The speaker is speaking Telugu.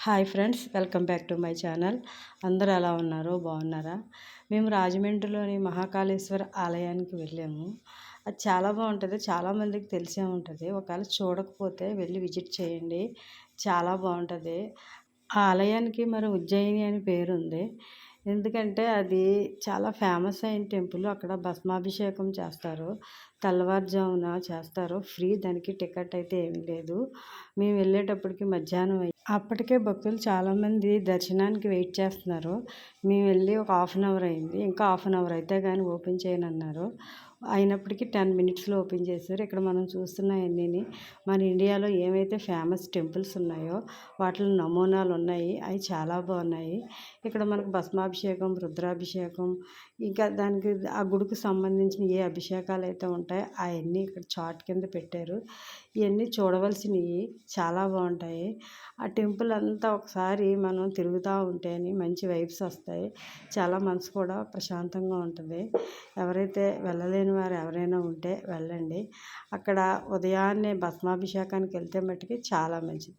Hi friends, welcome back to my channel. అందరూ ఎలా ఉన్నారు? బాగున్నారా? మేము రాజమండ్రిలోని మహాకాళేశ్వర ఆలయానికి వెళ్ళాము. అది చాలా బాగుంటుంది. చాలామందికి తెలిసే ఉంటుంది. ఒకవేళ చూడకపోతే వెళ్ళి విజిట్ చేయండి. చాలా బాగుంటుంది. ఆ ఆలయానికి మరి ఉజ్జయిని అని పేరుంది. ఎందుకంటే అది చాలా ఫేమస్ అయిన టెంపుల్. అక్కడ భస్మాభిషేకం చేస్తారు. తెల్లవారుజామున చేస్తారు. ఫ్రీ, దానికి టికెట్ అయితే ఏమీ లేదు. మేము వెళ్ళేటప్పటికి మధ్యాహ్నం అప్పటికే భక్తులు చాలామంది దర్శనానికి వెయిట్ చేస్తున్నారు. మేము వెళ్ళి ఒక హాఫ్ అన్ అవర్ అయింది. ఇంకా హాఫ్ అన్ అవర్ అయితే కానీ ఓపెన్ చేయనన్నారు. అయినప్పటికీ 10 మినిట్స్లో ఓపెన్ చేశారు. ఇక్కడ మనం చూస్తున్నాయన్నీ మన ఇండియాలో ఏవైతే ఫేమస్ టెంపుల్స్ ఉన్నాయో వాటిలో నమూనాలు ఉన్నాయి. అవి చాలా బాగున్నాయి. ఇక్కడ మనకు భస్మాభిషేకం, రుద్రాభిషేకం, ఇంకా దానికి ఆ గుడికి సంబంధించిన ఏ అభిషేకాలు అయితే ఉంటాయో అవన్నీ ఇక్కడ చార్ట్ కింద పెట్టారు. ఇవన్నీ చూడవలసినవి, చాలా బాగుంటాయి. ఆ టెంపుల్ అంతా ఒకసారి మనం తిరుగుతూ ఉంటేనే మంచి వైబ్స్ వస్తాయి. చాలా మనసు కూడా ప్రశాంతంగా ఉంటుంది. ఎవరైతే వెళ్ళలేని వారు ఎవరైనా ఉంటే వెళ్ళండి. అక్కడ ఉదయాన్నే భస్మాభిషేకానికి వెళ్తే మట్టుకి చాలా మంచిది.